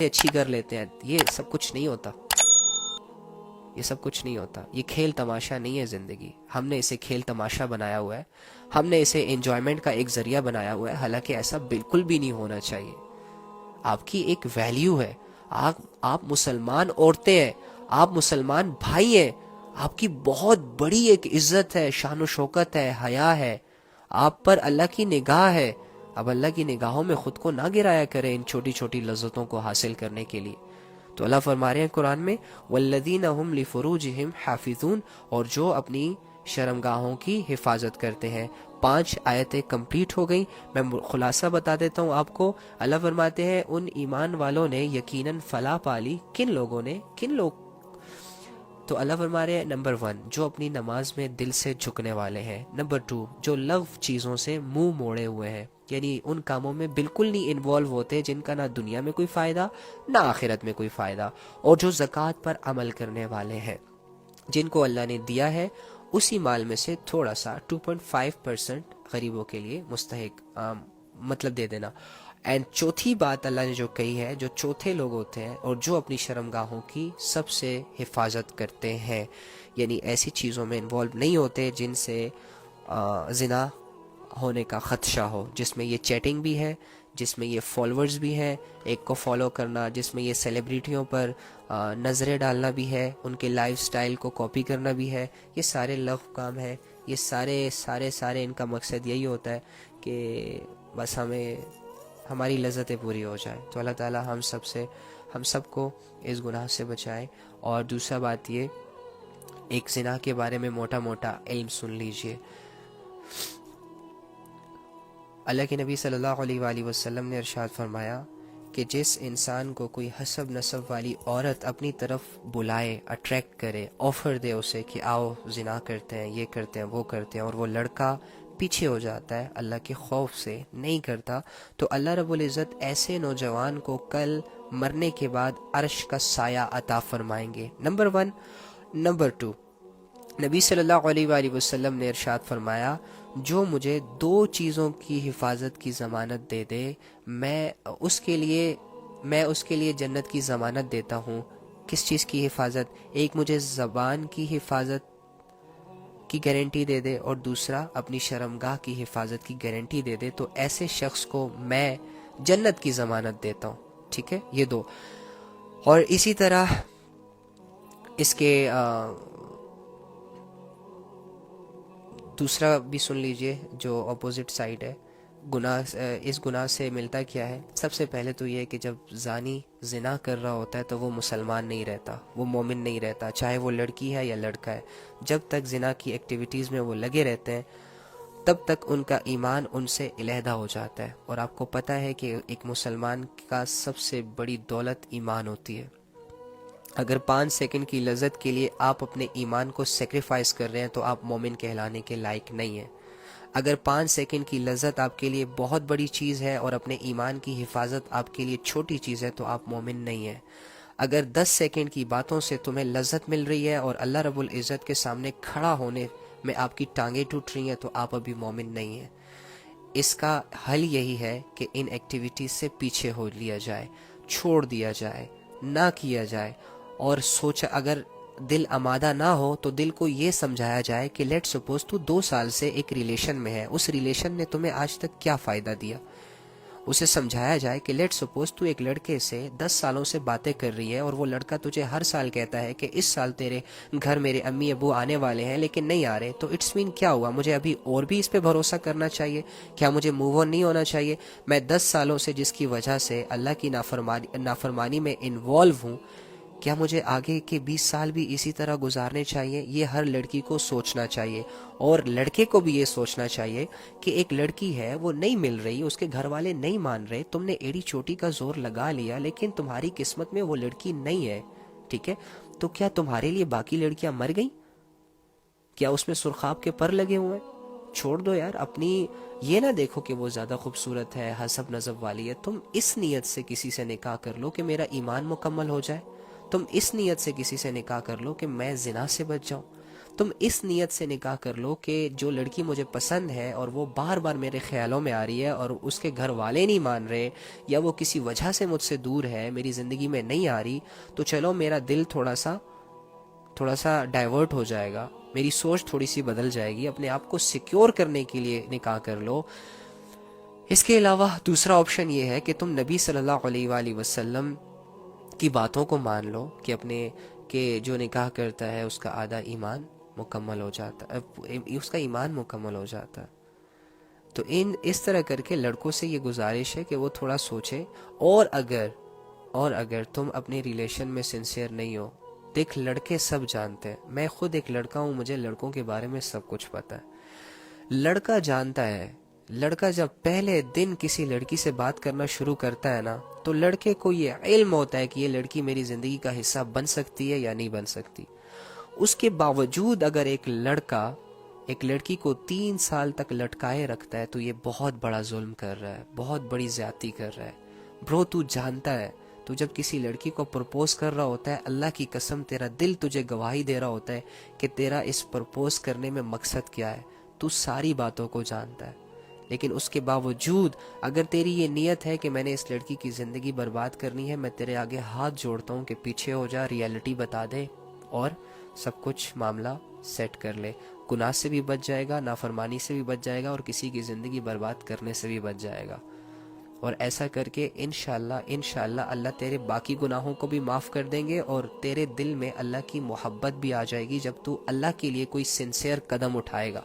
اچھی کر لیتے ہیں. یہ سب کچھ نہیں ہوتا, یہ سب کچھ نہیں ہوتا. یہ کھیل تماشا نہیں ہے زندگی. ہم نے اسے کھیل تماشا بنایا ہوا ہے, ہم نے اسے انجوائمنٹ کا ایک ذریعہ بنایا ہوا ہے, حالانکہ ایسا بالکل بھی نہیں ہونا چاہیے. آپ کی ایک ویلیو ہے, آپ مسلمان عورتیں ہیں, آپ مسلمان بھائی ہیں, آپ کی بہت بڑی ایک عزت ہے, شان و شوکت ہے, حیا ہے, آپ پر اللہ کی نگاہ ہے. اب اللہ کی نگاہوں میں خود کو نہ گرایا کریں ان چھوٹی چھوٹی لذتوں کو حاصل کرنے کے لیے. تو اللہ فرما رہے ہیں قرآن میں والذین هم لفروجہم حافظون, اور جو اپنی شرمگاہوں کی حفاظت کرتے ہیں. 5 آیتیں کمپلیٹ ہو گئیں. میں خلاصہ بتا دیتا ہوں آپ کو. اللہ فرماتے ہیں ان ایمان والوں نے یقیناً فلاح پالی. کن لوگوں نے, کن لوگ؟ تو اللہ فرما رہے ہیں نمبر 1 جو اپنی نماز میں دل سے جھکنے والے ہیں. نمبر 2 جو لغو چیزوں سے منہ موڑے ہوئے ہیں, یعنی ان کاموں میں بالکل نہیں انوالو ہوتے جن کا نہ دنیا میں کوئی فائدہ نہ آخرت میں کوئی فائدہ. اور جو زکوٰۃ پر عمل کرنے والے ہیں, جن کو اللہ نے دیا ہے اسی مال میں سے تھوڑا سا 2.5% غریبوں کے لیے مستحق مطلب دے دینا. اینڈ چوتھی بات اللہ نے جو کہی ہے, جو چوتھے لوگ ہوتے ہیں اور جو اپنی شرمگاہوں کی سب سے حفاظت کرتے ہیں, یعنی ایسی چیزوں میں انوالو نہیں ہوتے جن سے زنا ہونے کا خدشہ ہو, جس میں یہ چیٹنگ بھی ہے, جس میں یہ فالوورز بھی ہیں, ایک کو فالو کرنا, جس میں یہ سیلیبریٹیوں پر نظریں ڈالنا بھی ہے, ان کے لائف سٹائل کو کاپی کرنا بھی ہے. یہ سارے لغو کام ہے. یہ سارے ان کا مقصد یہی ہوتا ہے کہ بس ہماری لذتیں پوری ہو جائیں. تو اللہ تعالی ہم سب کو اس گناہ سے بچائے. اور دوسرا بات یہ, ایک زنا کے بارے میں موٹا موٹا علم سن لیجئے. اللہ کے نبی صلی اللہ علیہ وآلہ وسلم نے ارشاد فرمایا کہ جس انسان کو کوئی حسب نسب والی عورت اپنی طرف بلائے, اٹریکٹ کرے, آفر دے اسے کہ آؤ زنا کرتے ہیں, یہ کرتے ہیں, وہ کرتے ہیں, اور وہ لڑکا پیچھے ہو جاتا ہے, اللہ کے خوف سے نہیں کرتا, تو اللہ رب العزت ایسے نوجوان کو کل مرنے کے بعد عرش کا سایہ عطا فرمائیں گے. نمبر 1. نمبر 2, نبی صلی اللہ علیہ وآلہ وسلم نے ارشاد فرمایا جو مجھے 2 چیزوں کی حفاظت کی ضمانت دے دے, میں اس کے لیے جنت کی ضمانت دیتا ہوں. کس چیز کی حفاظت؟ ایک مجھے زبان کی حفاظت کی گارنٹی دے دے, اور دوسرا اپنی شرمگاہ کی حفاظت کی گارنٹی دے دے, تو ایسے شخص کو میں جنت کی ضمانت دیتا ہوں. ٹھیک ہے, یہ 2. اور اسی طرح اس کے دوسرا بھی سن لیجئے جو اپوزٹ سائڈ ہے. اس گناہ سے ملتا کیا ہے؟ سب سے پہلے تو یہ کہ جب زانی زنا کر رہا ہوتا ہے تو وہ مسلمان نہیں رہتا, وہ مومن نہیں رہتا, چاہے وہ لڑکی ہے یا لڑکا ہے. جب تک زنا کی ایکٹیویٹیز میں وہ لگے رہتے ہیں تب تک ان کا ایمان ان سے علیحدہ ہو جاتا ہے. اور آپ کو پتہ ہے کہ ایک مسلمان کا سب سے بڑی دولت ایمان ہوتی ہے. اگر 5 سیکنڈ کی لذت کے لیے آپ اپنے ایمان کو سیکریفائز کر رہے ہیں تو آپ مومن کہلانے کے لائق نہیں ہیں. اگر 5 سیکنڈ کی لذت آپ کے لیے بہت بڑی چیز ہے اور اپنے ایمان کی حفاظت آپ کے لیے چھوٹی چیز ہے تو آپ مومن نہیں ہیں. اگر 10 سیکنڈ کی باتوں سے تمہیں لذت مل رہی ہے اور اللہ رب العزت کے سامنے کھڑا ہونے میں آپ کی ٹانگیں ٹوٹ رہی ہیں تو آپ ابھی مومن نہیں ہیں. اس کا حل یہی ہے کہ ان ایکٹیویٹیز سے پیچھے ہو لیا جائے, چھوڑ دیا جائے, نہ کیا جائے. اور سوچا, اگر دل آمادہ نہ ہو تو دل کو یہ سمجھایا جائے کہ لیٹ سپوز تو 2 سال سے ایک ریلیشن میں ہے, اس ریلیشن نے تمہیں آج تک کیا فائدہ دیا. اسے سمجھایا جائے کہ لیٹ سپوز تو ایک لڑکے سے 10 سالوں سے باتیں کر رہی ہے اور وہ لڑکا تجھے ہر سال کہتا ہے کہ اس سال تیرے گھر میرے امی ابو آنے والے ہیں لیکن نہیں آ رہے, تو اٹس مین کیا ہوا؟ مجھے ابھی اور بھی اس پہ بھروسہ کرنا چاہیے کیا؟ مجھے موو آن نہیں ہونا چاہیے؟ میں 10 سالوں سے جس کی وجہ سے اللہ کی نافرمانی میں انوالو ہوں, کیا مجھے آگے کے 20 سال بھی اسی طرح گزارنے چاہیے؟ یہ ہر لڑکی کو سوچنا چاہیے. اور لڑکے کو بھی یہ سوچنا چاہیے کہ ایک لڑکی ہے, وہ نہیں مل رہی, اس کے گھر والے نہیں مان رہے, تم نے ایڑی چوٹی کا زور لگا لیا لیکن تمہاری قسمت میں وہ لڑکی نہیں ہے. ٹھیک ہے, تو کیا تمہارے لیے باقی لڑکیاں مر گئیں؟ کیا اس میں سرخاب کے پر لگے ہوئے ہیں؟ چھوڑ دو یار. اپنی یہ نہ دیکھو کہ وہ زیادہ خوبصورت ہے, حسب نسب والی ہے. تم اس نیت سے کسی سے نکاح کر لو کہ میرا ایمان مکمل ہو جائے. تم اس نیت سے کسی سے نکاح کر لو کہ میں زنا سے بچ جاؤں. تم اس نیت سے نکاح کر لو کہ جو لڑکی مجھے پسند ہے اور وہ بار بار میرے خیالوں میں آ رہی ہے اور اس کے گھر والے نہیں مان رہے یا وہ کسی وجہ سے مجھ سے دور ہے، میری زندگی میں نہیں آ رہی، تو چلو میرا دل تھوڑا سا ڈائیورٹ ہو جائے گا، میری سوچ تھوڑی سی بدل جائے گی، اپنے آپ کو سیکیور کرنے کے لیے نکاح کر لو۔ اس کے علاوہ دوسرا آپشن یہ ہے کہ تم نبی صلی اللہ علیہ وآلہ وسلم کی باتوں کو مان لو کہ جو نکاح کرتا ہے اس کا آدھا ایمان مکمل ہو جاتا ہے، اس کا ایمان مکمل ہو جاتا ہے۔ تو اس طرح کر کے لڑکوں سے یہ گزارش ہے کہ وہ تھوڑا سوچیں، اور اگر تم اپنے ریلیشن میں سنسیئر نہیں ہو، دیکھ لڑکے سب جانتے ہیں، میں خود ایک لڑکا ہوں، مجھے لڑکوں کے بارے میں سب کچھ پتا ہے۔ لڑکا جانتا ہے، لڑکا جب پہلے دن کسی لڑکی سے بات کرنا شروع کرتا ہے نا، تو لڑکے کو یہ علم ہوتا ہے کہ یہ لڑکی میری زندگی کا حصہ بن سکتی ہے یا نہیں بن سکتی۔ اس کے باوجود اگر ایک لڑکا ایک لڑکی کو 3 سال تک لٹکائے رکھتا ہے تو یہ بہت بڑا ظلم کر رہا ہے، بہت بڑی زیادتی کر رہا ہے۔ برو تو جانتا ہے، تو جب کسی لڑکی کو پرپوز کر رہا ہوتا ہے، اللہ کی قسم تیرا دل تجھے گواہی دے رہا ہوتا ہے کہ تیرا اس پرپوز کرنے میں مقصد کیا ہے، تو ساری باتوں کو جانتا ہے، لیکن اس کے باوجود اگر تیری یہ نیت ہے کہ میں نے اس لڑکی کی زندگی برباد کرنی ہے، میں تیرے آگے ہاتھ جوڑتا ہوں کہ پیچھے ہو جا، ریئلٹی بتا دے اور سب کچھ معاملہ سیٹ کر لے۔ گناہ سے بھی بچ جائے گا، نافرمانی سے بھی بچ جائے گا، اور کسی کی زندگی برباد کرنے سے بھی بچ جائے گا۔ اور ایسا کر کے انشاءاللہ اللہ تیرے باقی گناہوں کو بھی معاف کر دیں گے، اور تیرے دل میں اللہ کی محبت بھی آ جائے گی جب تو اللہ کے لیے کوئی سنسیئر قدم اٹھائے گا۔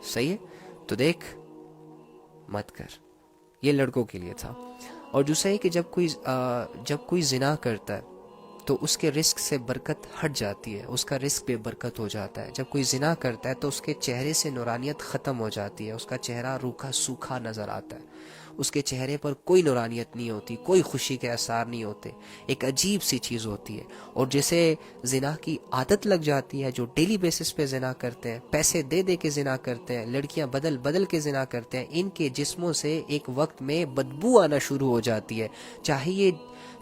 صحیح ہے؟ تو دیکھ، مت کر۔ یہ لڑکوں کے لیے تھا۔ اور دوسرا ہے کہ جب کوئی زنا کرتا ہے تو اس کے رزق سے برکت ہٹ جاتی ہے، اس کا رزق بے برکت ہو جاتا ہے۔ جب کوئی زنا کرتا ہے تو اس کے چہرے سے نورانیت ختم ہو جاتی ہے، اس کا چہرہ روکھا سوکھا نظر آتا ہے، اس کے چہرے پر کوئی نورانیت نہیں ہوتی، کوئی خوشی کے آثار نہیں ہوتے، ایک عجیب سی چیز ہوتی ہے۔ اور جسے زنا کی عادت لگ جاتی ہے، جو ڈیلی بیسس پہ زنا کرتے ہیں، پیسے دے دے کے زنا کرتے ہیں، لڑکیاں بدل بدل کے زنا کرتے ہیں، ان کے جسموں سے ایک وقت میں بدبو آنا شروع ہو جاتی ہے، چاہے یہ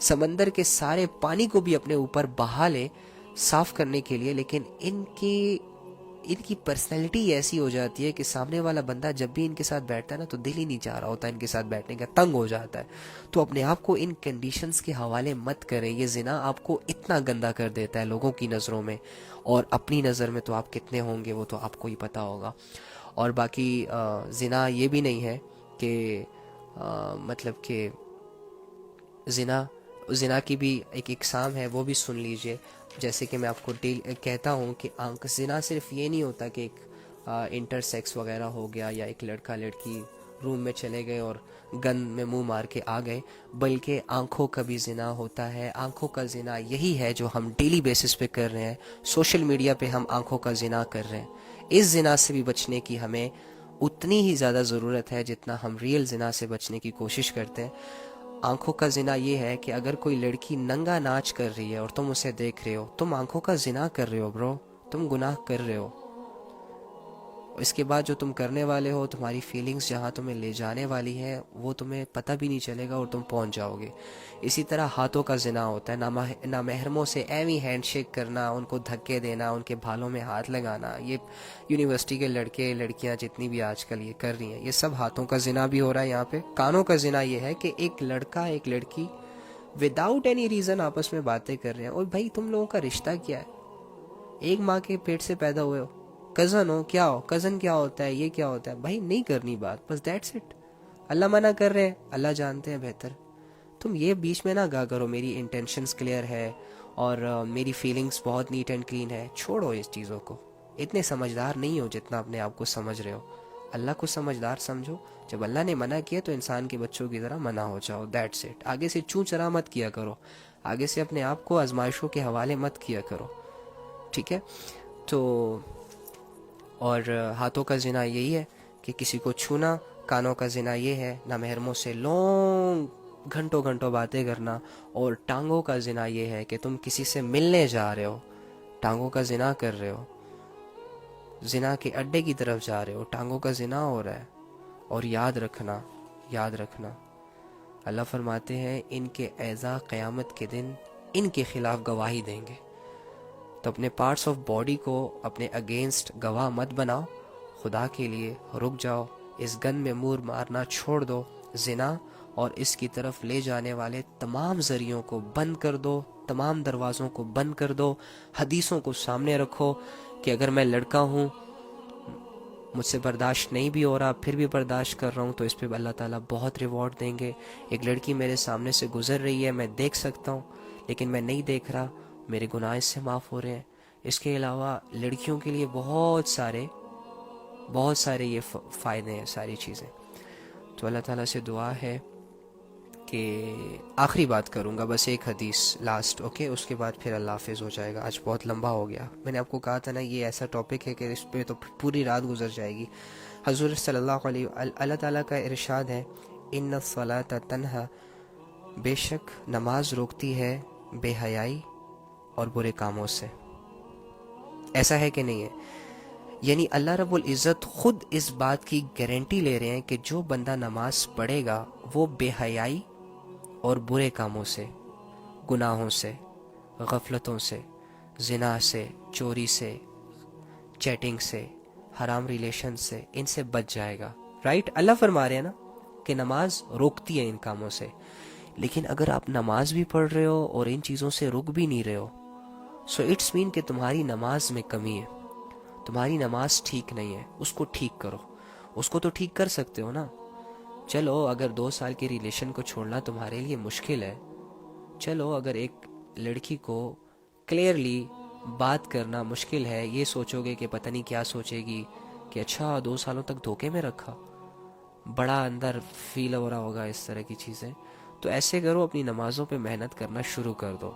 سمندر کے سارے پانی کو بھی اپنے اوپر بہا لے صاف کرنے کے لیے، لیکن ان کی پرسنالٹی ایسی ہو جاتی ہے کہ سامنے والا بندہ جب بھی ان کے ساتھ بیٹھتا ہے نا تو دل ہی نہیں چاہ رہا ہوتا ان کے ساتھ بیٹھنے کا، تنگ ہو جاتا ہے۔ تو اپنے آپ کو ان کنڈیشنز کے حوالے مت کریں، یہ زنا آپ کو اتنا گندا کر دیتا ہے لوگوں کی نظروں میں، اور اپنی نظر میں تو آپ کتنے ہوں گے وہ تو آپ کو ہی پتہ ہوگا۔ اور باقی زنا یہ بھی نہیں ہے کہ مطلب کہ زنا کی بھی ایک اقسام ہے، وہ بھی سن لیجئے۔ جیسے کہ میں آپ کو کہتا ہوں کہ زنا صرف یہ نہیں ہوتا کہ ایک انٹر سیکس وغیرہ ہو گیا، یا ایک لڑکا لڑکی روم میں چلے گئے اور گن میں منہ مار کے آ گئے، بلکہ آنکھوں کا بھی زنا ہوتا ہے۔ آنکھوں کا زنا یہی ہے جو ہم ڈیلی بیسس پہ کر رہے ہیں، سوشل میڈیا پہ ہم آنکھوں کا زنا کر رہے ہیں۔ اس زنا سے بھی بچنے کی ہمیں اتنی ہی زیادہ ضرورت ہے جتنا ہم ریئل زنا سے بچنے کی کوشش کرتے ہیں۔ آنکھوں کا زنا یہ ہے کہ اگر کوئی لڑکی ننگا ناچ کر رہی ہے اور تم اسے دیکھ رہے ہو، تم آنکھوں کا زنا کر رہے ہو برو، تم گناہ کر رہے ہو۔ اس کے بعد جو تم کرنے والے ہو، تمہاری فیلنگز جہاں تمہیں لے جانے والی ہے وہ تمہیں پتہ بھی نہیں چلے گا اور تم پہنچ جاؤ گے۔ اسی طرح ہاتھوں کا زنا ہوتا ہے، نامحرموں سے ایویں ہینڈ شیک کرنا، ان کو دھکے دینا، ان کے بالوں میں ہاتھ لگانا، یہ یونیورسٹی کے لڑکے لڑکیاں جتنی بھی آج کل یہ کر رہی ہیں، یہ سب ہاتھوں کا زنا بھی ہو رہا ہے۔ یہاں پہ کانوں کا زنا یہ ہے کہ ایک لڑکا ایک لڑکی وداؤٹ اینی ریزن آپس میں باتیں کر رہے ہیں۔ اور بھائی تم لوگوں کا رشتہ کیا ہے؟ ایک ماں کے پیٹ سے پیدا ہوئے ہو، کزن ہو، کیا ہو، کزن کیا ہوتا ہے، یہ کیا ہوتا ہے؟ بھائی نہیں کرنی بات، بس دیٹس اٹ۔ اللہ منع کر رہے ہیں، اللہ جانتے ہیں بہتر۔ تم یہ بیچ میں نہ گا کرو میری انٹینشنز کلیئر ہے اور میری فیلنگز بہت نیٹ اینڈ کلین ہے، چھوڑو اس چیزوں کو۔ اتنے سمجھدار نہیں ہو جتنا اپنے آپ کو سمجھ رہے ہو، اللہ کو سمجھدار سمجھو۔ جب اللہ نے منع کیا تو انسان کے بچوں کی طرح منع ہو جاؤ، دیٹس اٹ۔ آگے سے چوں چرا مت کیا کرو، آگے سے اپنے آپ کو آزمائشوں کے حوالے مت کیا کرو، ٹھیک ہے؟ تو اور ہاتھوں کا زنا یہی ہے کہ کسی کو چھونا، کانوں کا زنا یہ ہے نامحرموں سے لانگ گھنٹوں گھنٹوں باتیں کرنا، اور ٹانگوں کا زنا یہ ہے کہ تم کسی سے ملنے جا رہے ہو، ٹانگوں کا زنا کر رہے ہو، زنا کے اڈے کی طرف جا رہے ہو، ٹانگوں کا زنا ہو رہا ہے۔ اور یاد رکھنا اللہ فرماتے ہیں ان کے اعضاء قیامت کے دن ان کے خلاف گواہی دیں گے۔ تو اپنے پارٹس آف باڈی کو اپنے اگینسٹ گواہ مت بناؤ، خدا کے لیے رک جاؤ، اس گن میں مور مارنا چھوڑ دو، زنا اور اس کی طرف لے جانے والے تمام ذریعوں کو بند کر دو، تمام دروازوں کو بند کر دو، حدیثوں کو سامنے رکھو کہ اگر میں لڑکا ہوں، مجھ سے برداشت نہیں بھی ہو رہا، پھر بھی برداشت کر رہا ہوں، تو اس پہ اللہ تعالیٰ بہت ریوارڈ دیں گے۔ ایک لڑکی میرے سامنے سے گزر رہی ہے، میں دیکھ سکتا ہوں لیکن میں نہیں دیکھ رہا، میرے گناہ اس سے معاف ہو رہے ہیں۔ اس کے علاوہ لڑکیوں کے لیے بہت سارے یہ فائدے ہیں، ساری چیزیں۔ تو اللہ تعالیٰ سے دعا ہے کہ آخری بات کروں گا، بس ایک حدیث لاسٹ، اوکے، اس کے بعد پھر اللہ حافظ ہو جائے گا، آج بہت لمبا ہو گیا۔ میں نے آپ کو کہا تھا نا یہ ایسا ٹاپک ہے کہ اس پہ تو پوری رات گزر جائے گی۔ حضور صلی اللہ علیہ اللہ تعالیٰ کا ارشاد ہے، ان الصلاۃ تنہا، بے شک نماز روکتی ہے بے حیائی اور برے کاموں سے۔ ایسا ہے کہ نہیں ہے؟ یعنی اللہ رب العزت خود اس بات کی گارنٹی لے رہے ہیں کہ جو بندہ نماز پڑھے گا وہ بے حیائی اور برے کاموں سے، گناہوں سے، غفلتوں سے، زنا سے، چوری سے، چیٹنگ سے، حرام ریلیشن سے، ان سے بچ جائے گا۔ رائٹ، اللہ فرما رہے ہیں نا کہ نماز روکتی ہے ان کاموں سے۔ لیکن اگر آپ نماز بھی پڑھ رہے ہو اور ان چیزوں سے رک بھی نہیں رہے ہو، سو اٹس مین کہ تمہاری نماز میں کمی ہے، تمہاری نماز ٹھیک نہیں ہے، اس کو ٹھیک کرو۔ اس کو تو ٹھیک کر سکتے ہو نا، چلو اگر 2 سال کے ریلیشن کو چھوڑنا تمہارے لیے مشکل ہے، چلو اگر ایک لڑکی کو کلیئرلی بات کرنا مشکل ہے، یہ سوچو گے کہ پتہ نہیں کیا سوچے گی کہ اچھا 2 سالوں تک دھوکے میں رکھا، بڑا اندر فیل ہو رہا ہوگا اس طرح کی چیزیں، تو ایسے کرو، اپنی نمازوں پہ محنت کرنا شروع کر دو۔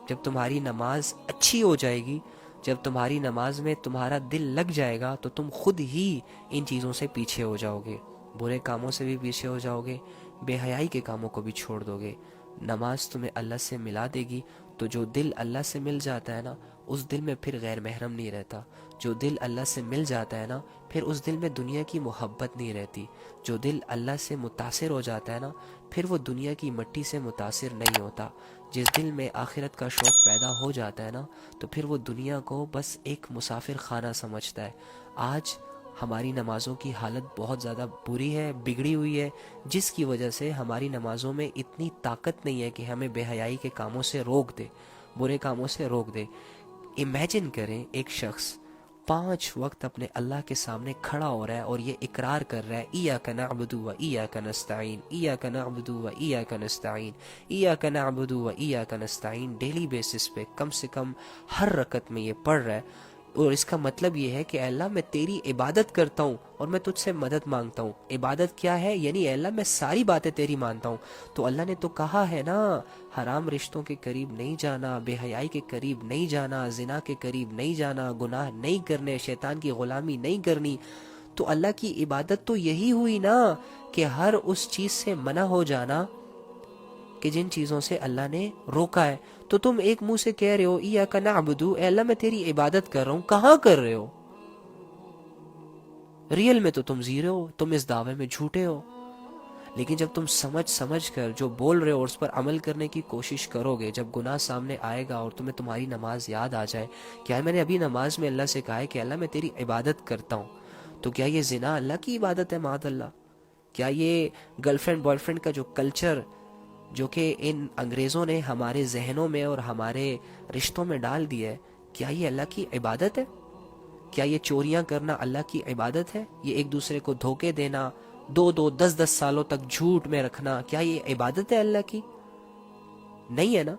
جب تمہاری نماز اچھی ہو جائے گی، جب تمہاری نماز میں تمہارا دل لگ جائے گا، تو تم خود ہی ان چیزوں سے پیچھے ہو جاؤ گے، برے کاموں سے بھی پیچھے ہو جاؤ گے، بے حیائی کے کاموں کو بھی چھوڑ دو گے۔ نماز تمہیں اللہ سے ملا دے گی، تو جو دل اللہ سے مل جاتا ہے نا، اس دل میں پھر غیر محرم نہیں رہتا۔ جو دل اللہ سے مل جاتا ہے نا، پھر اس دل میں دنیا کی محبت نہیں رہتی۔ جو دل اللہ سے متاثر ہو جاتا ہے نا، پھر وہ دنیا کی مٹی سے متاثر نہیں ہوتا۔ جس دل میں آخرت کا شوق پیدا ہو جاتا ہے نا، تو پھر وہ دنیا کو بس ایک مسافر خانہ سمجھتا ہے۔ آج ہماری نمازوں کی حالت بہت زیادہ بری ہے، بگڑی ہوئی ہے، جس کی وجہ سے ہماری نمازوں میں اتنی طاقت نہیں ہے کہ ہمیں بے حیائی کے کاموں سے روک دے، برے کاموں سے روک دے۔ امیجن کریں ایک شخص 5 وقت اپنے اللہ کے سامنے کھڑا ہو رہا ہے اور یہ اقرار کر رہا ہے، ایاک نعبد و ایاک نستعین، ایاک نعبد و ایاک نستعین، ایاک نعبد و ایاک نستعین، ڈیلی بیسس پہ کم سے کم ہر رکعت میں یہ پڑھ رہا ہے۔ اور اس کا مطلب یہ ہے کہ اے اللہ میں تیری عبادت کرتا ہوں اور میں تجھ سے مدد مانگتا ہوں۔ عبادت کیا ہے؟ یعنی اے اللہ میں ساری باتیں تیری مانتا ہوں۔ تو اللہ نے تو کہا ہے نا، حرام رشتوں کے قریب نہیں جانا، بے حیائی کے قریب نہیں جانا، زنا کے قریب نہیں جانا، گناہ نہیں کرنے، شیطان کی غلامی نہیں کرنی۔ تو اللہ کی عبادت تو یہی ہوئی نا کہ ہر اس چیز سے منع ہو جانا کہ جن چیزوں سے اللہ نے روکا ہے۔ تو تم ایک منہ سے کہہ رہے ہو ایاک نعبد، اے اللہ میں تیری عبادت کر رہا ہوں، کہاں کر رہے ہو؟ ریئل میں تو تم زیرو ہو، تم اس دعوے میں جھوٹے ہو۔ لیکن جب تم سمجھ کر جو بول رہے ہو اور اس پر عمل کرنے کی کوشش کرو گے، جب گناہ سامنے آئے گا اور تمہیں تمہاری نماز یاد آ جائے، کیا میں نے ابھی نماز میں اللہ سے کہا ہے کہ اللہ میں تیری عبادت کرتا ہوں، تو کیا یہ زنا اللہ کی عبادت ہے؟ معاذ اللہ۔ کیا یہ گرل فرینڈ بوائے فرینڈ کا جو کلچر جو کہ ان انگریزوں نے ہمارے ذہنوں میں اور ہمارے رشتوں میں ڈال دیا ہے، کیا یہ اللہ کی عبادت ہے؟ کیا یہ چوریاں کرنا اللہ کی عبادت ہے؟ یہ ایک دوسرے کو دھوکے دینا، 10 سالوں تک جھوٹ میں رکھنا، کیا یہ عبادت ہے اللہ کی؟ نہیں ہے نا۔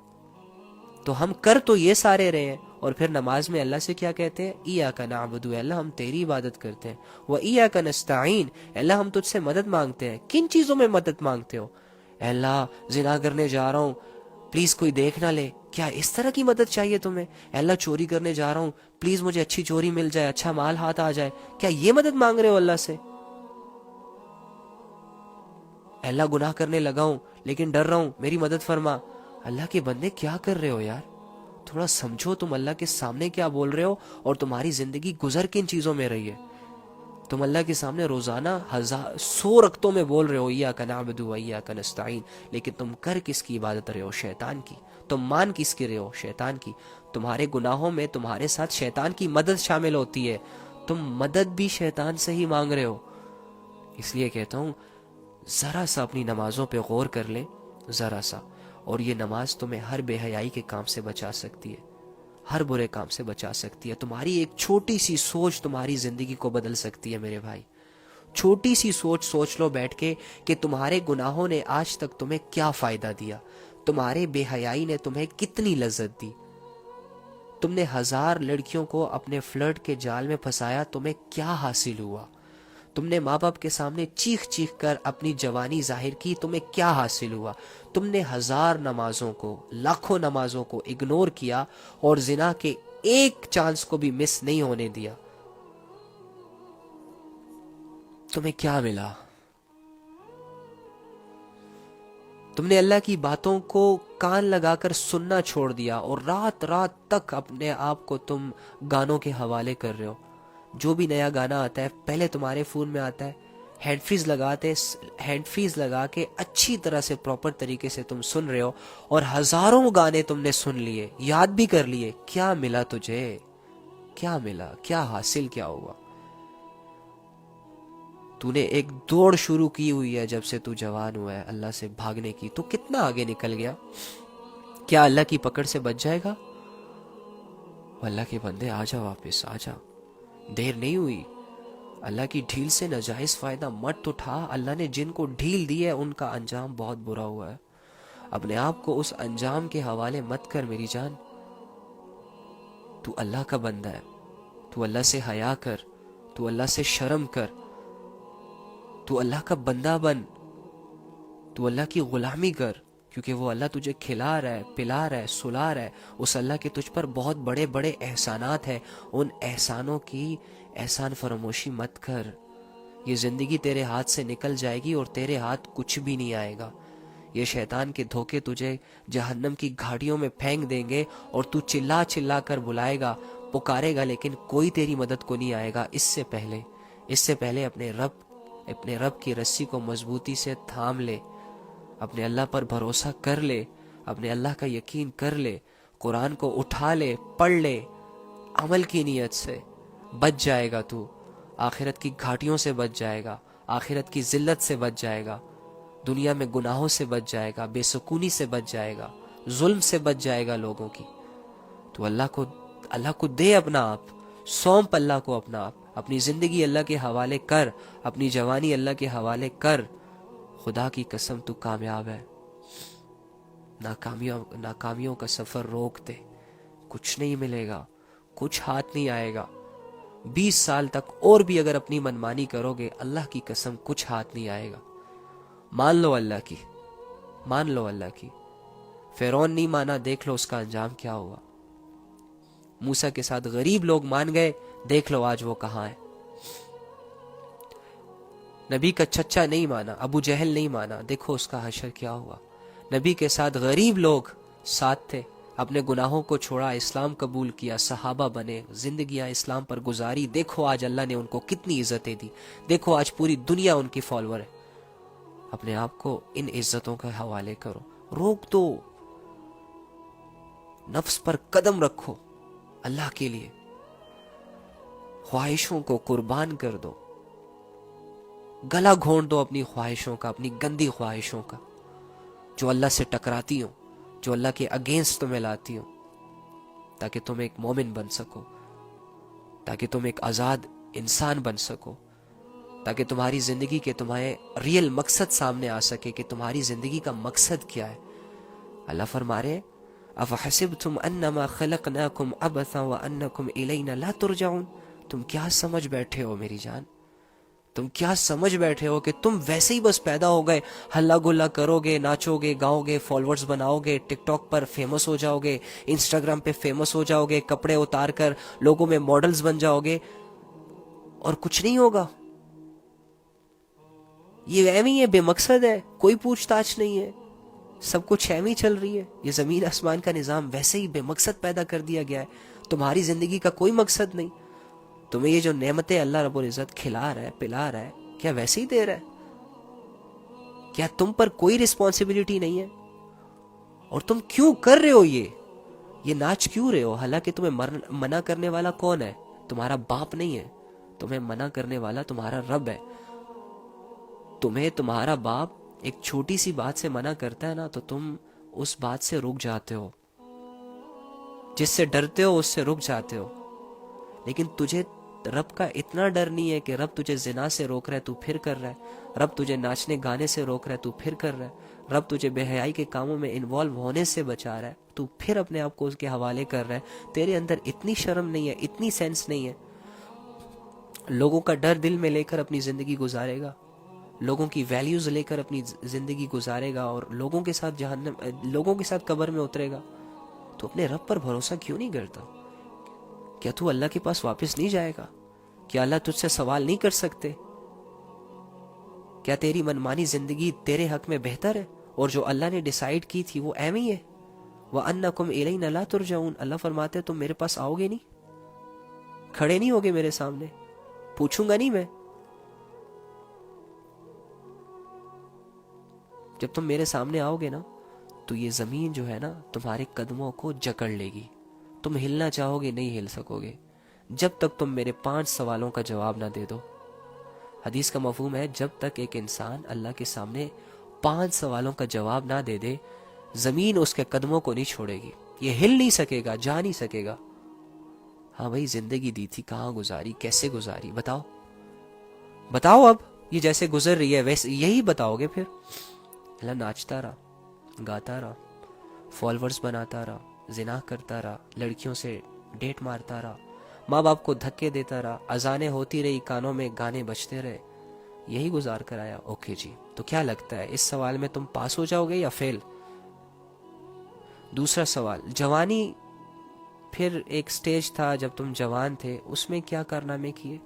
تو ہم کر تو یہ سارے رہے ہیں، اور پھر نماز میں اللہ سے کیا کہتے ہیں؟ ایاک نعبد، اللہ ہم تیری عبادت کرتے ہیں، و ایاک نستعین، اللہ ہم تجھ سے مدد مانگتے ہیں۔ کن چیزوں میں مدد مانگتے ہو؟ اے اللہ زنا کرنے جا رہا ہوں، پلیز کوئی دیکھ نہ لے، کیا اس طرح کی مدد چاہیے تمہیں؟ اے اللہ چوری کرنے جا رہا ہوں، پلیز مجھے اچھی چوری مل جائے، اچھا مال ہاتھ آ جائے، کیا یہ مدد مانگ رہے ہو اللہ سے؟ اے اللہ گناہ کرنے لگا ہوں لیکن ڈر رہا ہوں، میری مدد فرما۔ اللہ کے بندے کیا کر رہے ہو یار؟ تھوڑا سمجھو تم اللہ کے سامنے کیا بول رہے ہو، اور تمہاری زندگی گزر کن چیزوں میں رہی ہے۔ تم اللہ کے سامنے روزانہ 100 رکعتوں میں بول رہے ہو ایاک نعبد و ایاک نستعین، لیکن تم کر کس کی عبادت رہے ہو؟ شیطان کی۔ تم مان کس کے رہے ہو؟ شیطان کی۔ تمہارے گناہوں میں تمہارے ساتھ شیطان کی مدد شامل ہوتی ہے. تم مدد بھی شیطان سے ہی مانگ رہے ہو. اس لیے کہتا ہوں ذرا سا اپنی نمازوں پہ غور کر لیں, ذرا سا, اور یہ نماز تمہیں ہر بے حیائی کے کام سے بچا سکتی ہے, ہر برے کام سے بچا سکتی ہے. تمہاری ایک چھوٹی سی سوچ تمہاری زندگی کو بدل سکتی ہے میرے بھائی. چھوٹی سی سوچ لو بیٹھ کے کہ تمہارے گناہوں نے آج تک تمہیں کیا فائدہ دیا, تمہارے بے حیائی نے تمہیں کتنی لذت دی, تم نے 1000 لڑکیوں کو اپنے فلرٹ کے جال میں پھنسایا, تمہیں کیا حاصل ہوا؟ تم نے ماں باپ کے سامنے چیخ چیخ کر اپنی جوانی ظاہر کی, تمہیں کیا حاصل ہوا؟ تم نے 1000 نمازوں کو, لاکھوں نمازوں کو اگنور کیا اور زنا کے ایک چانس کو بھی مس نہیں ہونے دیا. تمہیں کیا ملا؟ تم نے اللہ کی باتوں کو کان لگا کر سننا چھوڑ دیا اور رات رات تک اپنے آپ کو تم گانوں کے حوالے کر رہے ہو. جو بھی نیا گانا آتا ہے پہلے تمہارے فون میں آتا ہے, ہینڈ فریز لگا کے اچھی طرح سے پراپر طریقے سے تم سن رہے ہو, اور 1000 گانے تم نے سن لیے, یاد بھی کر لیے. کیا ملا تجھے؟ کیا ملا؟ کیا حاصل کیا ہوا؟ تو نے ایک دوڑ شروع کی ہوئی ہے جب سے تو جوان ہوا ہے اللہ سے بھاگنے کی, تو کتنا آگے نکل گیا. کیا اللہ کی پکڑ سے بچ جائے گا؟ اللہ کے بندے آ جا, واپس آ جا, دیر نہیں ہوئی. اللہ کی ڈھیل سے ناجائز فائدہ مت اٹھا. اللہ نے جن کو ڈھیل دی ہے ان کا انجام بہت برا ہوا ہے. اپنے آپ کو اس انجام کے حوالے مت کر میری جان. تو اللہ کا بندہ ہے, تو اللہ سے حیا کر, تو اللہ سے شرم کر, تو اللہ کا بندہ بن, تو اللہ کی غلامی کر, کیونکہ وہ اللہ تجھے کھلا رہا ہے, پلا رہا ہے, سلا رہا ہے. اس اللہ کے تجھ پر بہت بڑے بڑے احسانات ہیں, ان احسانوں کی احسان فراموشی مت کر. یہ زندگی تیرے ہاتھ سے نکل جائے گی اور تیرے ہاتھ کچھ بھی نہیں آئے گا. یہ شیطان کے دھوکے تجھے جہنم کی گھاٹیوں میں پھینک دیں گے اور تو چلا چلا کر بلائے گا, پکارے گا, لیکن کوئی تیری مدد کو نہیں آئے گا. اس سے پہلے اپنے رب کی رسی کو مضبوطی سے تھام لے, اپنے اللہ پر بھروسہ کر لے, اپنے اللہ کا یقین کر لے, قرآن کو اٹھا لے, پڑھ لے, عمل کی نیت سے. بچ جائے گا تو, آخرت کی گھاٹیوں سے بچ جائے گا, آخرت کی ذلت سے بچ جائے گا, دنیا میں گناہوں سے بچ جائے گا, بے سکونی سے بچ جائے گا, ظلم سے بچ جائے گا لوگوں کی. تو اللہ کو دے اپنا آپ, سونپ اللہ کو اپنا آپ, اپنی زندگی اللہ کے حوالے کر, اپنی جوانی اللہ کے حوالے کر. خدا کی قسم تو کامیاب ہے. ناکامیوں کا سفر روک دے, کچھ نہیں ملے گا, کچھ ہاتھ نہیں آئے گا. 20 سال تک اور بھی اگر اپنی منمانی کرو گے, اللہ کی قسم کچھ ہاتھ نہیں آئے گا. مان لو اللہ کی. فرعون نہیں مانا, دیکھ لو اس کا انجام کیا ہوا. موسیٰ کے ساتھ غریب لوگ مان گئے, دیکھ لو آج وہ کہاں ہے. نبی کا چچا نہیں مانا, ابو جہل نہیں مانا, دیکھو اس کا حشر کیا ہوا. نبی کے ساتھ غریب لوگ ساتھ تھے, اپنے گناہوں کو چھوڑا, اسلام قبول کیا, صحابہ بنے, زندگیاں اسلام پر گزاری. دیکھو آج اللہ نے ان کو کتنی عزتیں دی, دیکھو آج پوری دنیا ان کی فالوور ہے. اپنے آپ کو ان عزتوں کے حوالے کرو, روک دو, نفس پر قدم رکھو اللہ کے لیے, خواہشوں کو قربان کر دو, گلا گھونٹ دو اپنی خواہشوں کا, اپنی گندی خواہشوں کا جو اللہ سے ٹکراتی ہوں, جو اللہ کے اگینسٹ تمہیں لاتی ہوں, تاکہ تم ایک مومن بن سکو, تاکہ تم ایک آزاد انسان بن سکو, تاکہ تمہاری زندگی کے تمہیں ریئل مقصد سامنے آ سکے کہ تمہاری زندگی کا مقصد کیا ہے. اللہ فرما رہے افحسبتم انما خلقناکم عبثا وانکم الینا لا ترجعون. تم کیا سمجھ بیٹھے ہو میری جان, تم کیا سمجھ بیٹھے ہو کہ تم ویسے ہی بس پیدا ہو گئے, ہلا گلا کرو گے, ناچو گے, گاؤ گے, فالوورز بناؤ گے, ٹک ٹاک پر فیمس ہو جاؤ گے, انسٹاگرام پہ فیمس ہو جاؤ گے, کپڑے اتار کر لوگوں میں ماڈلز بن جاؤ گے, اور کچھ نہیں ہوگا. یہ وہم ہی ہے, بے مقصد ہے, کوئی پوچھ تاچھ نہیں ہے, سب کچھ ایم ہی چل رہی ہے. یہ زمین آسمان کا نظام ویسے ہی بے مقصد پیدا کر دیا گیا ہے. تمہاری زندگی کا کوئی مقصد نہیں. تمہیں یہ جو نعمتیں اللہ رب العزت کھلا رہا ہے, پلا رہا ہے, کیا ویسے ہی دے رہا ہے؟ کیا تم پر کوئی رسپانسبلٹی نہیں ہے؟ اور تم کیوں کر رہے ہو یہ ناچ کیوں رہے ہو؟ حالانکہ تمہیں منع کرنے والا کون ہے؟ تمہارا باپ نہیں ہے، تمہیں منع کرنے والا تمہارا رب ہے. تمہیں تمہارا باپ ایک چھوٹی سی بات سے منع کرتا ہے نا، تو تم اس بات سے رک جاتے ہو، جس سے ڈرتے ہو اس سے رک جاتے ہو. لیکن تجھے رب کا اتنا ڈر نہیں ہے کہ رب تجھے زنا سے روک رہا ہے تو پھر کر رہا ہے، رب تجھے ناچنے گانے سے روک رہا ہے تو پھر کر رہا ہے، رب تجھے بے حیائی کے کاموں میں انوالو ہونے سے بچا رہا ہے تو پھر اپنے آپ کو اس کے حوالے کر رہا ہے. تیرے اندر اتنی شرم نہیں ہے، اتنی سینس نہیں ہے. لوگوں کا ڈر دل میں لے کر اپنی زندگی گزارے گا، لوگوں کی ویلیوز لے کر اپنی زندگی گزارے گا، اور لوگوں کے ساتھ لوگوں کے ساتھ قبر میں اترے گا. تو اپنے رب پر بھروسہ کیوں نہیں کرتا؟ کیا تو اللہ کے پاس واپس نہیں جائے گا؟ کیا اللہ تجھ سے سوال نہیں کر سکتے؟ کیا تیری منمانی زندگی تیرے حق میں بہتر ہے، اور جو اللہ نے ڈیسائیڈ کی تھی وہ ایم ہی ہے؟ وَأَنَّكُمْ إِلَيْنَا لَا تُرْجَعُونَ. اللہ فرماتے تم میرے پاس آؤ گے نہیں، کھڑے نہیں ہوگے میرے سامنے، پوچھوں گا نہیں میں. جب تم میرے سامنے آؤ گے نا تو یہ زمین جو ہے نا تمہارے قدموں کو جکڑ لے گی، تم ہلنا چاہو گے نہیں ہل سکو گے جب تک تم میرے 5 سوالوں کا جواب نہ دے دو. حدیث کا مفہوم ہے جب تک ایک انسان اللہ کے سامنے 5 سوالوں کا جواب نہ دے دے، زمین اس کے قدموں کو نہیں چھوڑے گی، یہ ہل نہیں سکے گا، جا نہیں سکے گا. ہاں بھائی زندگی دی تھی، کہاں گزاری، کیسے گزاری، بتاؤ بتاؤ. اب یہ جیسے گزر رہی ہے ویسے یہی بتاؤ گے پھر؟ اللہ ناچتا رہا، گاتا رہا، فالوورز بناتا رہا، زنا کرتا رہا، لڑکیوں سے ڈیٹ مارتا رہا، ماں باپ کو دھکے دیتا رہا، اذانیں ہوتی رہی، کانوں میں گانے بجتے رہے، یہی گزار کر آیا. اوکے جی، تو کیا لگتا ہے اس سوال میں تم پاس ہو جاؤ گے یا فیل؟ دوسرا سوال، جوانی، پھر ایک سٹیج تھا جب تم جوان تھے، اس میں کیا کارنامے کیے؟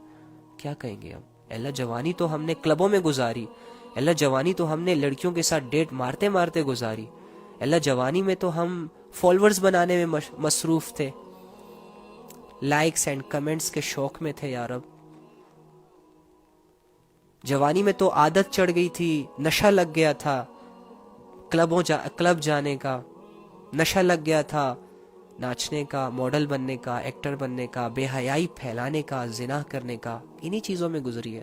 کیا کہیں گے اب؟ اللہ جوانی تو ہم نے کلبوں میں گزاری، اللہ جوانی تو ہم نے لڑکیوں کے ساتھ ڈیٹ مارتے مارتے گزاری، اللہ جوانی میں تو ہم فالوورز بنانے میں مصروف تھے، لائکس اینڈ کمنٹس کے شوق میں تھے. یار اب جوانی میں تو عادت چڑھ گئی تھی، نشہ لگ گیا تھا، کلب جانے کا نشہ لگ گیا تھا، ناچنے کا، ماڈل بننے کا، ایکٹر بننے کا، بے حیائی پھیلانے کا، زنا کرنے کا، انہی چیزوں میں گزری ہے.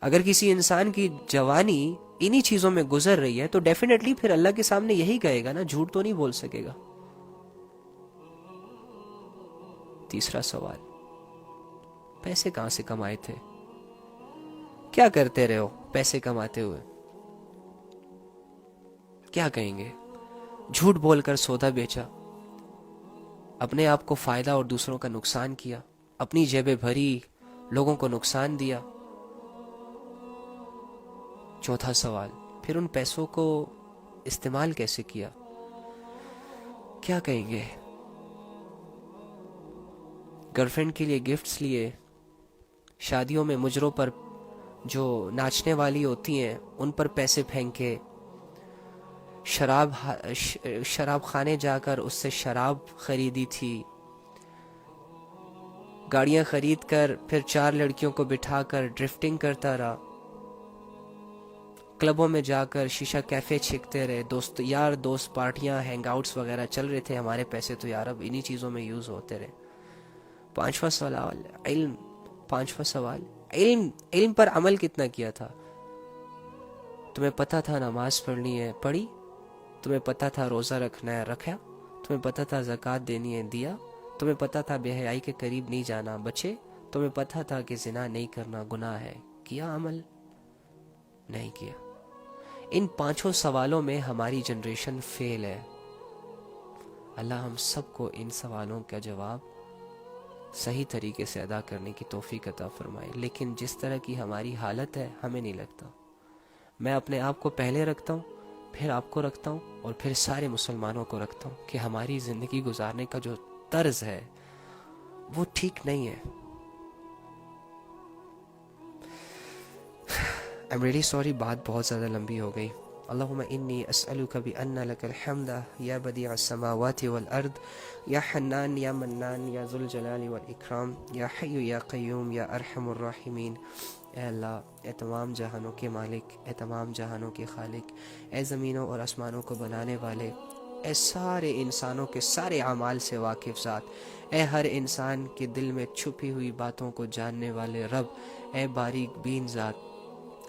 اگر کسی انسان کی جوانی انہی چیزوں میں گزر رہی ہے تو ڈیفینیٹلی پھر اللہ کے سامنے یہی کہے گا نا، جھوٹ تو نہیں بول سکے گا. تیسرا سوال، پیسے کہاں سے کمائے تھے؟ کیا کرتے رہے ہو پیسے کماتے ہوئے؟ کیا کہیں گے؟ جھوٹ بول کر سودا بیچا، اپنے آپ کو فائدہ اور دوسروں کا نقصان کیا، اپنی جیبیں بھری، لوگوں کو نقصان دیا. چوتھا سوال، پھر ان پیسوں کو استعمال کیسے کیا؟ کیا کہیں گے؟ گرل فرینڈ کے لیے گفٹس لیے، شادیوں میں مجروں پر جو ناچنے والی ہوتی ہیں ان پر پیسے پھینکے، شراب خانے جا کر اس سے شراب خریدی تھی، گاڑیاں خرید کر پھر 4 لڑکیوں کو بٹھا کر ڈرفٹنگ کرتا رہا، کلبوں میں جا کر شیشہ کیفے چھکتے رہے، دوست پارٹیاں، ہینگ آؤٹس وغیرہ چل رہے تھے، ہمارے پیسے تو یار اب انہی چیزوں میں یوز ہوتے رہے. پانچواں سوال، علم پر عمل کتنا کیا تھا؟ تمہیں پتا تھا نماز پڑھنی ہے، پڑھی؟ تمہیں پتا تھا روزہ رکھنا ہے، رکھا؟ تمہیں پتا تھا زکوٰۃ دینی ہے، دیا؟ تمہیں پتا تھا بے حیائی کے قریب نہیں جانا، بچے؟ تمہیں پتا تھا کہ زنا نہیں کرنا گناہ ہے، کیا عمل؟ نہیں کیا. ان 5 سوالوں میں ہماری جنریشن فیل ہے. اللہ ہم سب کو ان سوالوں کا جواب صحیح طریقے سے ادا کرنے کی توفیق عطا فرمائے. لیکن جس طرح کی ہماری حالت ہے ہمیں نہیں لگتا. میں اپنے آپ کو پہلے رکھتا ہوں، پھر آپ کو رکھتا ہوں، اور پھر سارے مسلمانوں کو رکھتا ہوں کہ ہماری زندگی گزارنے کا جو طرز ہے وہ ٹھیک نہیں ہے. I'm really sorry، بات بہت زیادہ لمبی ہو گئی. اللہم انی اسألک بأن لک الحمد یا بدیع السماوات والارض یا حنان یا منان یا ذو الجلال والاکرام یا حی یا قیوم یا ارحم الراحمین. اے اللہ، اے تمام جہانوں کے مالک، اے تمام جہانوں کے خالق، اے زمینوں اور آسمانوں کو بنانے والے، اے سارے انسانوں کے سارے اعمال سے واقف ذات، اے ہر انسان کے دل میں چھپی ہوئی باتوں کو جاننے والے رب، اے باریک بین ذات،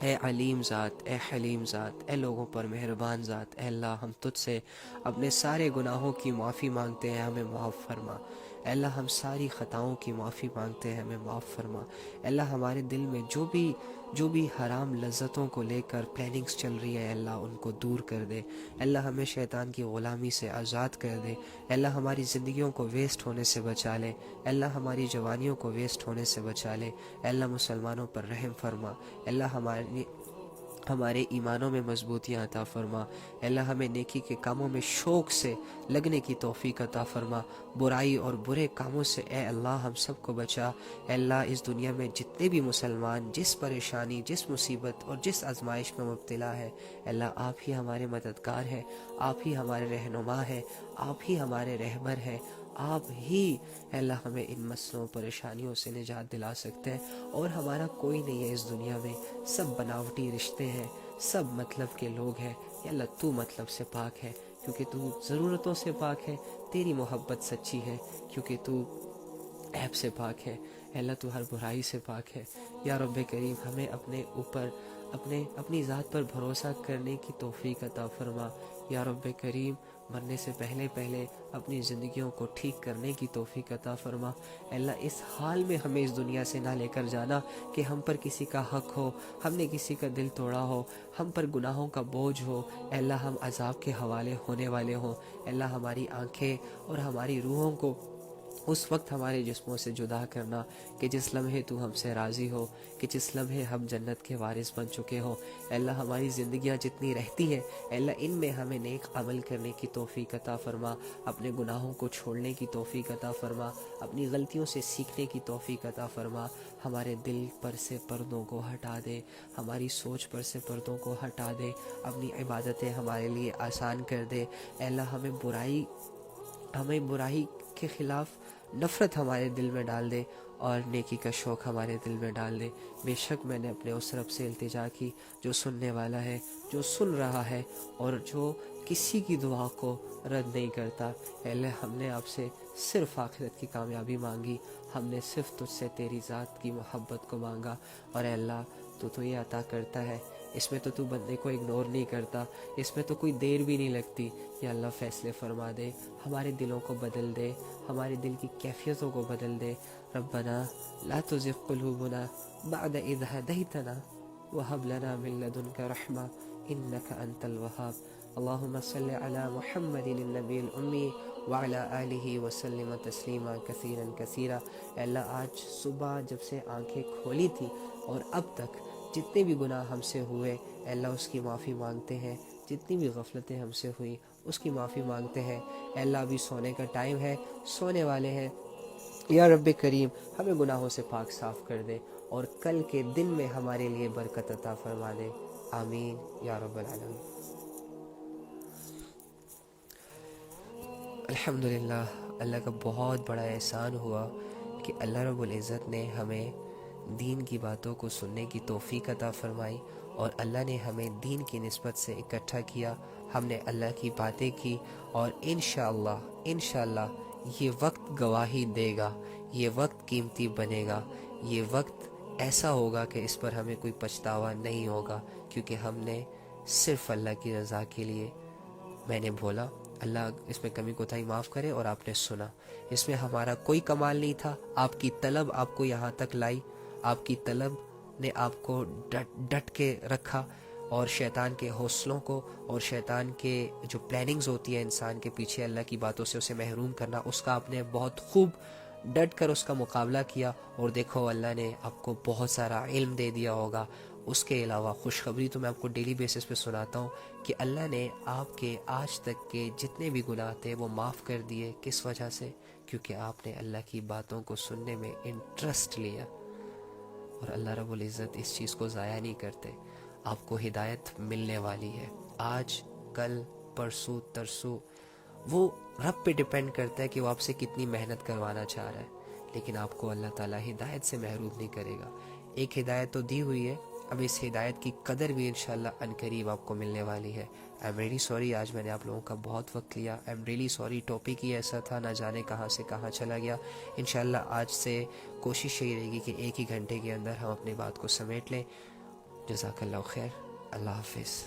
اے علیم ذات، اے حلیم ذات، اے لوگوں پر مہربان ذات، اے اللہ ہم تجھ سے اپنے سارے گناہوں کی معافی مانگتے ہیں، ہمیں معاف فرما۔ اے اللہ ہم ساری خطاؤں کی معافی مانگتے ہیں، ہمیں معاف فرما۔ اے اللہ ہمارے دل میں جو بھی حرام لذتوں کو لے کر پلاننگز چل رہی ہیں، اے اللہ ان کو دور کر دے۔ اے اللہ ہمیں شیطان کی غلامی سے آزاد کر دے۔ اے اللہ ہماری زندگیوں کو ویسٹ ہونے سے بچا لے۔ اے اللہ ہماری جوانیوں کو ویسٹ ہونے سے بچا لے۔ اے اللہ مسلمانوں پر رحم فرما۔ اے اللہ ہمارے ایمانوں میں مضبوطیاں عطا فرما۔ اے اللہ ہمیں نیکی کے کاموں میں شوق سے لگنے کی توفیق عطا فرما۔ برائی اور برے کاموں سے اے اللہ ہم سب کو بچا۔ اے اللہ اس دنیا میں جتنے بھی مسلمان جس پریشانی، جس مصیبت اور جس آزمائش میں مبتلا ہے، اے اللہ آپ ہی ہمارے مددگار ہیں، آپ ہی ہمارے رہنما ہیں، آپ ہی ہمارے رہبر ہیں، آپ ہی اے اللہ ہمیں ان مسئلوں پریشانیوں سے نجات دلا سکتے ہیں۔ اور ہمارا کوئی نہیں ہے اس دنیا میں، سب بناوٹی رشتے ہیں، سب مطلب کے لوگ ہیں۔ یا اللہ تو مطلب سے پاک ہے کیونکہ تو ضرورتوں سے پاک ہے، تیری محبت سچی ہے کیونکہ تو عیب سے پاک ہے۔ اے اللہ تو ہر برائی سے پاک ہے۔ یا رب کریم ہمیں اپنے اوپر اپنی ذات پر بھروسہ کرنے کی توفیق عطا فرما۔ یا رب کریم مرنے سے پہلے اپنی زندگیوں کو ٹھیک کرنے کی توفیق عطا فرما۔ اے اللہ اس حال میں ہمیں اس دنیا سے نہ لے کر جانا کہ ہم پر کسی کا حق ہو، ہم نے کسی کا دل توڑا ہو، ہم پر گناہوں کا بوجھ ہو، اے اللہ ہم عذاب کے حوالے ہونے والے ہوں۔ اے اللہ ہماری آنکھیں اور ہماری روحوں کو اس وقت ہمارے جسموں سے جدا کرنا کہ جس لمحے تو ہم سے راضی ہو، کہ جس لمحے ہم جنت کے وارث بن چکے ہوں۔ اے اللہ ہماری زندگیاں جتنی رہتی ہیں اے اللہ ان میں ہمیں نیک عمل کرنے کی توفیق عطا فرما، اپنے گناہوں کو چھوڑنے کی توفیق عطا فرما، اپنی غلطیوں سے سیکھنے کی توفیق عطا فرما۔ ہمارے دل پر سے پردوں کو ہٹا دے، ہماری سوچ پر سے پردوں کو ہٹا دے، اپنی عبادتیں ہمارے لیے آسان کر دے۔ اے اللہ ہمیں برائی کے خلاف نفرت ہمارے دل میں ڈال دے اور نیکی کا شوق ہمارے دل میں ڈال دے۔ بے شک میں نے اپنے اس رب سے التجا کی جو سننے والا ہے، جو سن رہا ہے اور جو کسی کی دعا کو رد نہیں کرتا۔ اے اللہ ہم نے آپ سے صرف آخرت کی کامیابی مانگی، ہم نے صرف تجھ سے تیری ذات کی محبت کو مانگا، اور اے اللہ تو یہ عطا کرتا ہے، اس میں تو بندے کو اگنور نہیں کرتا، اس میں تو کوئی دیر بھی نہیں لگتی۔ یا اللہ فیصلے فرما دے، ہمارے دلوں کو بدل دے، ہمارے دل کی کیفیتوں کو بدل دے۔ ربنا لا تزغ قلوبنا بعد اذ هديتنا وهب لنا من لدنك رحمة انك انت الوهاب۔ اللهم صل على محمد النبي الأمي وعلى آلہ وسلم تسلیما کثیرا کثیرا۔ اے اللہ آج صبح جب سے آنکھیں کھولی تھی اور اب تک جتنے بھی گناہ ہم سے ہوئے اے اللہ اس کی معافی مانگتے ہیں، جتنی بھی غفلتیں ہم سے ہوئی اس کی معافی مانگتے ہیں۔ اے اللہ ابھی سونے کا ٹائم ہے، سونے والے ہیں، یا رب کریم ہمیں گناہوں سے پاک صاف کر دے اور کل کے دن میں ہمارے لیے برکت عطا فرما دے۔ آمین یا رب العالمین۔ الحمدللہ اللہ کا بہت بڑا احسان ہوا کہ اللہ رب العزت نے ہمیں دین کی باتوں کو سننے کی توفیق عطا فرمائی، اور اللہ نے ہمیں دین کی نسبت سے اکٹھا کیا، ہم نے اللہ کی باتیں کی، اور انشاءاللہ یہ وقت گواہی دے گا، یہ وقت قیمتی بنے گا، یہ وقت ایسا ہوگا کہ اس پر ہمیں کوئی پچھتاوا نہیں ہوگا، کیونکہ ہم نے صرف اللہ کی رضا کے لیے، میں نے بولا، اللہ اس میں کمی کوتاہی معاف کرے، اور آپ نے سنا، اس میں ہمارا کوئی کمال نہیں تھا، آپ کی طلب آپ کو یہاں تک لائی، آپ کی طلب نے آپ کو ڈٹ کے رکھا، اور شیطان کے حوصلوں کو اور شیطان کے جو پلاننگز ہوتی ہے انسان کے پیچھے اللہ کی باتوں سے اسے محروم کرنا، اس کا آپ نے بہت خوب ڈٹ کر اس کا مقابلہ کیا، اور دیکھو اللہ نے آپ کو بہت سارا علم دے دیا ہوگا۔ اس کے علاوہ خوشخبری تو میں آپ کو ڈیلی بیسس پہ سناتا ہوں کہ اللہ نے آپ کے آج تک کے جتنے بھی گناہ تھے وہ معاف کر دیے۔ کس وجہ سے؟ کیونکہ آپ نے اللہ کی باتوں کو سننے میں انٹرسٹ لیا، اور اللہ رب العزت اس چیز کو ضائع نہیں کرتے۔ آپ کو ہدایت ملنے والی ہے، آج، کل، پرسوں، ترسوں، وہ رب پہ ڈیپینڈ کرتا ہے کہ وہ آپ سے کتنی محنت کروانا چاہ رہا ہے، لیکن آپ کو اللہ تعالیٰ ہدایت سے محروم نہیں کرے گا۔ ایک ہدایت تو دی ہوئی ہے، اب اس ہدایت کی قدر بھی انشاءاللہ عنقریب آپ کو ملنے والی ہے. آئی ایم ریئلی سوری آج میں نے آپ لوگوں کا بہت وقت لیا. I am really sorry topic ہی ایسا تھا، نہ جانے کہاں سے کہاں چلا گیا. انشاءاللہ آج سے کوشش یہی رہے گی کہ 1 ہی گھنٹے کے اندر ہم اپنی بات کو سمیٹ لیں. جزاک اللہ خیر. اللہ حافظ.